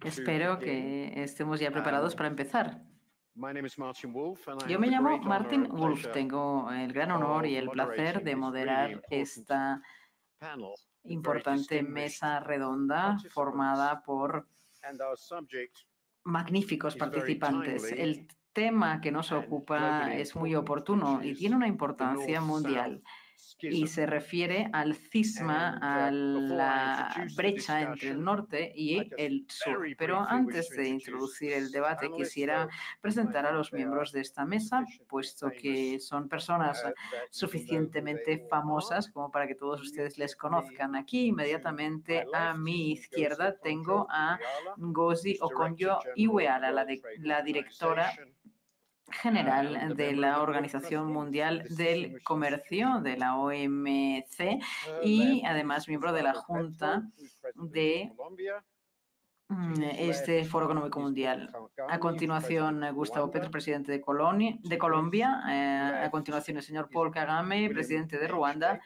Espero que estemos ya preparados para empezar. Yo me llamo Martin Wolf. Tengo el gran honor y el placer de moderar esta importante mesa redonda formada por magníficos participantes. El tema que nos ocupa es muy oportuno y tiene una importancia mundial. Y se refiere al cisma, a la brecha entre el norte y el sur. Pero antes de introducir el debate, quisiera presentar a los miembros de esta mesa, puesto que son personas suficientemente famosas como para que todos ustedes les conozcan. Aquí, inmediatamente a mi izquierda, tengo a Ngozi Okonjo-Iweala, la directora general de la Organización Mundial del Comercio, de la OMC, y además miembro de la Junta de este Foro Económico Mundial. A continuación, Gustavo Petro, presidente de Colombia. A continuación, el señor Paul Kagame, presidente de Ruanda.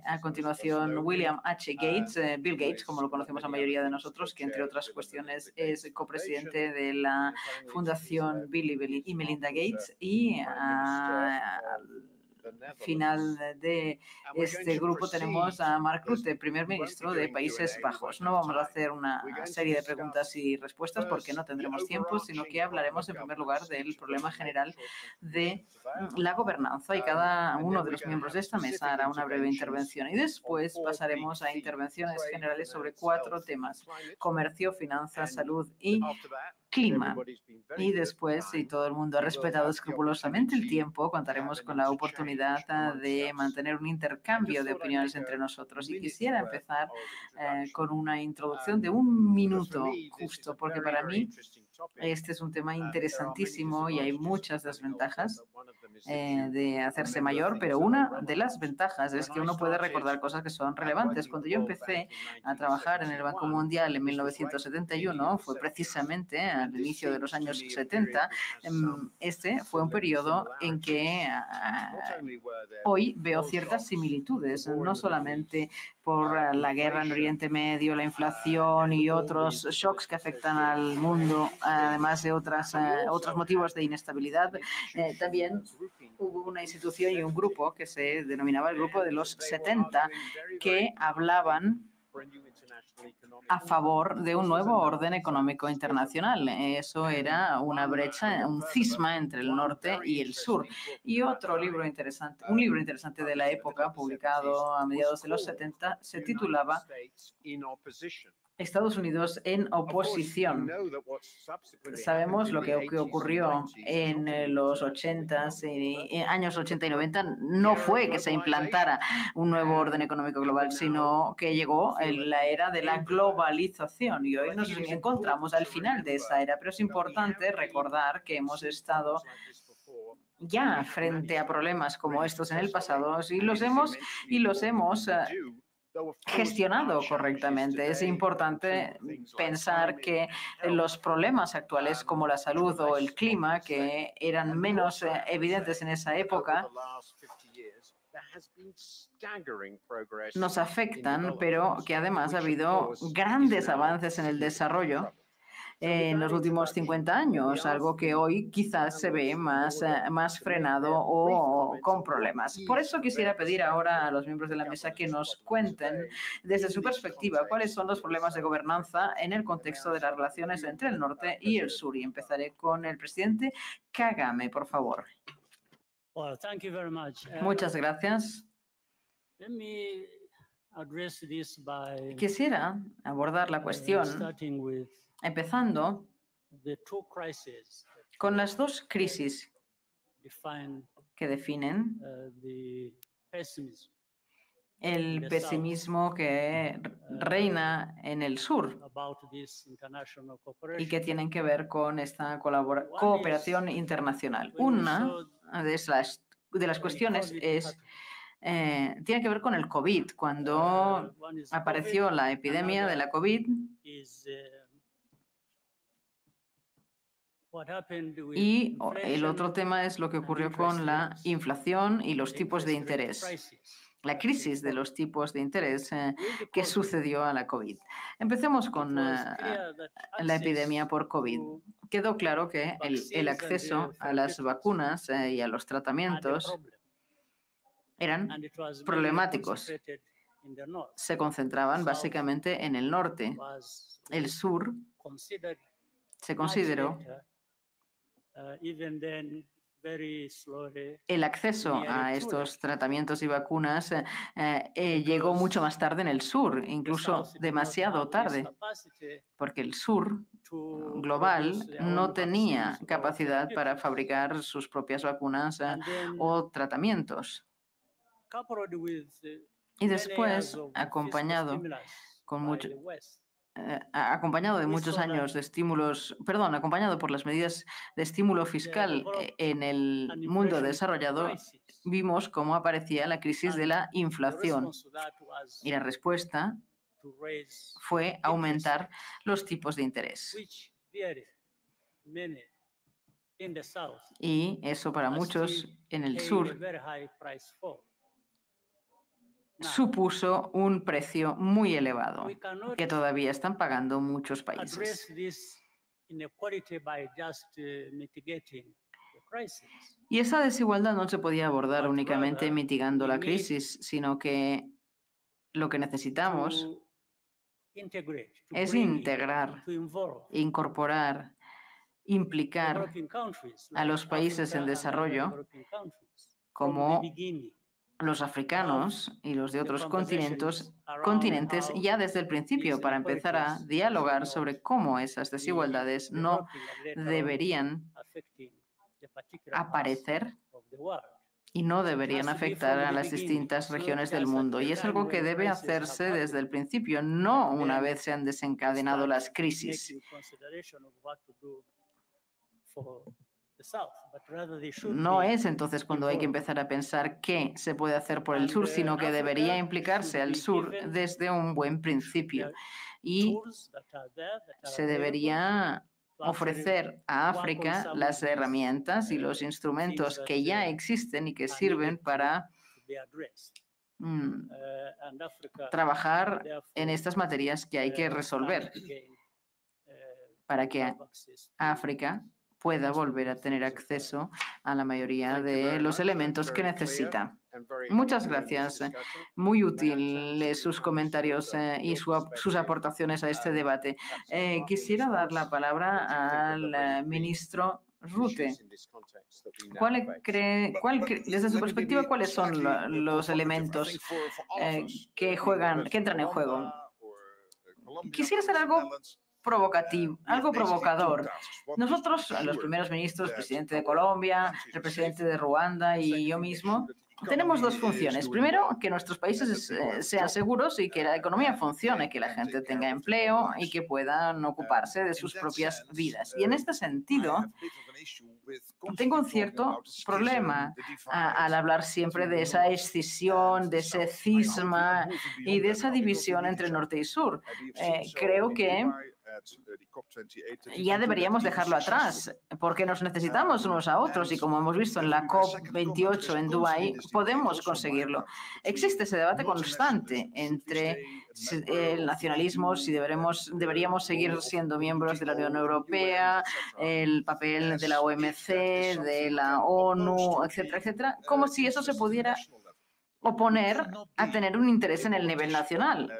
A continuación, William H. Gates, Bill Gates, como lo conocemos la mayoría de nosotros, que entre otras cuestiones es copresidente de la Fundación Bill y Melinda Gates. Y al final de este grupo tenemos a Mark Rutte, primer ministro de Países Bajos. No vamos a hacer una serie de preguntas y respuestas porque no tendremos tiempo, sino que hablaremos en primer lugar del problema general de la gobernanza y cada uno de los miembros de esta mesa hará una breve intervención y después pasaremos a intervenciones generales sobre 4 temas: comercio, finanzas, salud y clima. Y después, si todo el mundo ha respetado escrupulosamente el tiempo, contaremos con la oportunidad de mantener un intercambio de opiniones entre nosotros. Y quisiera empezar con una introducción de 1 minuto justo, porque para mí este es un tema interesantísimo y hay muchas desventajas de hacerse mayor, pero una de las ventajas es que uno puede recordar cosas que son relevantes. Cuando yo empecé a trabajar en el Banco Mundial en 1971, fue precisamente al inicio de los años 70, este fue un periodo en que hoy veo ciertas similitudes, no solamente por la guerra en Oriente Medio, la inflación y otros shocks que afectan al mundo, además de otros motivos de inestabilidad. También hubo una institución y un grupo que se denominaba el Grupo de los 70, que hablaban a favor de un nuevo orden económico internacional. Eso era una brecha, un cisma entre el norte y el sur. Y otro libro interesante, un libro interesante de la época, publicado a mediados de los 70, se titulaba Estados Unidos en oposición. Sabemos lo que ocurrió en los 80, años 80 y 90. No fue que se implantara un nuevo orden económico global, sino que llegó en la era de la globalización. Y hoy nos encontramos al final de esa era. Pero es importante recordar que hemos estado ya frente a problemas como estos en el pasado y los hemos gestionado correctamente. Es importante pensar que los problemas actuales como la salud o el clima, que eran menos evidentes en esa época, nos afectan, pero que además ha habido grandes avances en el desarrollo en los últimos 50 años, algo que hoy quizás se ve más frenado o con problemas. Por eso quisiera pedir ahora a los miembros de la mesa que nos cuenten desde su perspectiva cuáles son los problemas de gobernanza en el contexto de las relaciones entre el norte y el sur. Y empezaré con el presidente Kagame, por favor. Muchas gracias. Quisiera abordar la cuestión empezando con las 2 crisis que definen el pesimismo que reina en el sur y que tienen que ver con esta cooperación internacional. Una de las cuestiones tiene que ver con el COVID. Cuando apareció la epidemia de la COVID, y el otro tema es lo que ocurrió con la inflación y los tipos de interés. la crisis de los tipos de interés que sucedió a la COVID. Empecemos con la epidemia por COVID. Quedó claro que el acceso a las vacunas y a los tratamientos eran problemáticos. Se concentraban básicamente en el norte. El sur se consideró el acceso a estos tratamientos y vacunas llegó mucho más tarde en el sur, incluso demasiado tarde, porque el sur global no tenía capacidad para fabricar sus propias vacunas o tratamientos. Y después, acompañado de muchos años de estímulos, acompañado por las medidas de estímulo fiscal en el mundo desarrollado, vimos cómo aparecía la crisis de la inflación. Y la respuesta fue aumentar los tipos de interés. Y eso para muchos en el sur supuso un precio muy elevado que todavía están pagando muchos países. Y esa desigualdad no se podía abordar únicamente mitigando la crisis, sino que lo que necesitamos es integrar, incorporar, implicar a los países en desarrollo como los africanos y los de otros continentes ya desde el principio para empezar a dialogar sobre cómo esas desigualdades no deberían aparecer y no deberían afectar a las distintas regiones del mundo. Y es algo que debe hacerse desde el principio, no una vez se han desencadenado las crisis. No es entonces cuando hay que empezar a pensar qué se puede hacer por el sur, sino que debería implicarse al sur desde un buen principio. Y se debería ofrecer a África las herramientas y los instrumentos que ya existen y que sirven para trabajar en estas materias que hay que resolver para que África pueda volver a tener acceso a la mayoría de los elementos que necesita. Muchas gracias. Muy útiles sus comentarios y sus aportaciones a este debate. Quisiera dar la palabra al ministro Rutte. Desde su perspectiva, ¿cuáles son los elementos que entran en juego? Quisiera hacer algo provocativo, algo provocador. Nosotros, los primeros ministros, el presidente de Colombia, el presidente de Ruanda y yo mismo, tenemos dos funciones. Primero, que nuestros países sean seguros y que la economía funcione, que la gente tenga empleo y que puedan ocuparse de sus propias vidas. Y en este sentido, tengo un cierto problema al hablar siempre de esa escisión, de ese cisma y de esa división entre norte y sur. Creo que ya deberíamos dejarlo atrás, porque nos necesitamos unos a otros y como hemos visto en la COP28 en Dubái, podemos conseguirlo. Existe ese debate constante entre el nacionalismo, si deberíamos seguir siendo miembros de la Unión Europea, el papel de la OMC, de la ONU, etcétera, etcétera, como si eso se pudiera oponer a tener un interés en el nivel nacional.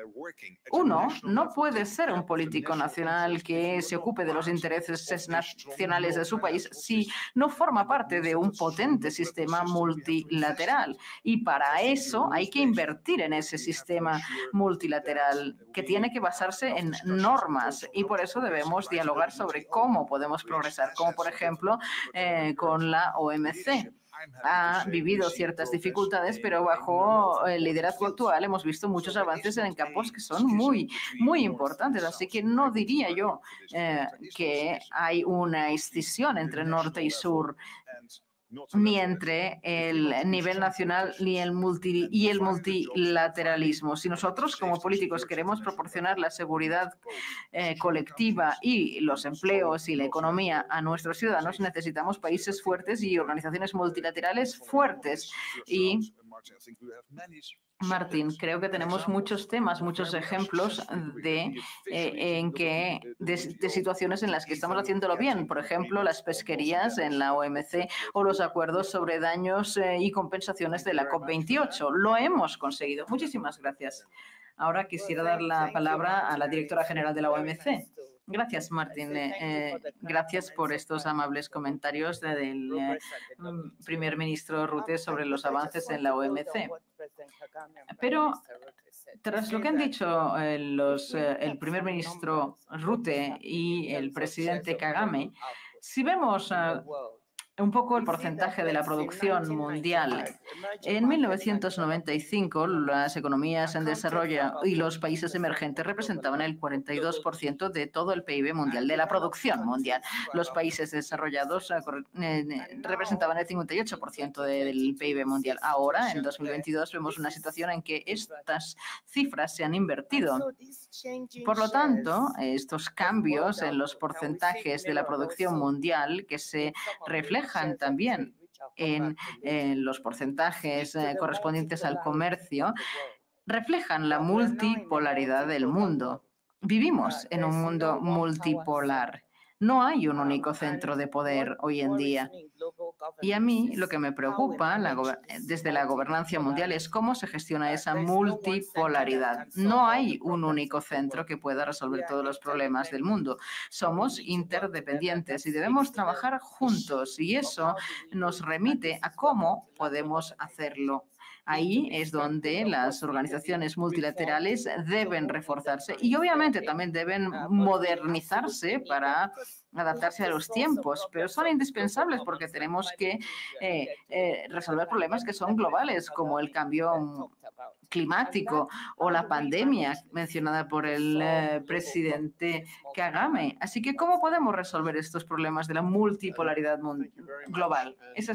Uno no puede ser un político nacional que se ocupe de los intereses nacionales de su país si no forma parte de un potente sistema multilateral. Y para eso hay que invertir en ese sistema multilateral que tiene que basarse en normas y por eso debemos dialogar sobre cómo podemos progresar, como por ejemplo con la OMC. Ha vivido ciertas dificultades, pero bajo el liderazgo actual hemos visto muchos avances en campos que son muy, muy importantes. Así que no diría yo que hay una escisión entre norte y sur, ni entre el nivel nacional ni el multilateralismo. Si nosotros como políticos queremos proporcionar la seguridad colectiva y los empleos y la economía a nuestros ciudadanos, necesitamos países fuertes y organizaciones multilaterales fuertes. Y Martín, creo que tenemos muchos temas, muchos ejemplos de situaciones en las que estamos haciéndolo bien. Por ejemplo, las pesquerías en la OMC o los acuerdos sobre daños y compensaciones de la COP28. Lo hemos conseguido. Muchísimas gracias. Ahora quisiera dar la palabra a la directora general de la OMC. Gracias, Martín. Gracias por estos amables comentarios del primer ministro Rutte sobre los avances en la OMC. Pero tras lo que han dicho el primer ministro Rutte y el presidente Kagame, si vemos un poco el porcentaje de la producción mundial. En 1995, las economías en desarrollo y los países emergentes representaban el 42% de todo el PIB mundial, de la producción mundial. Los países desarrollados representaban el 58% del PIB mundial. Ahora, en 2022, vemos una situación en que estas cifras se han invertido. Por lo tanto, estos cambios en los porcentajes de la producción mundial que se reflejan también en los porcentajes correspondientes al comercio, reflejan la multipolaridad del mundo. Vivimos en un mundo multipolar. No hay un único centro de poder hoy en día. Y a mí lo que me preocupa desde la gobernanza mundial es cómo se gestiona esa multipolaridad. No hay un único centro que pueda resolver todos los problemas del mundo. Somos interdependientes y debemos trabajar juntos, y eso nos remite a cómo podemos hacerlo. Ahí es donde las organizaciones multilaterales deben reforzarse y obviamente también deben modernizarse para adaptarse a los tiempos, pero son indispensables porque tenemos que resolver problemas que son globales, como el cambio climático o la pandemia mencionada por el presidente Kagame. Así que, ¿cómo podemos resolver estos problemas de la multipolaridad global? Esa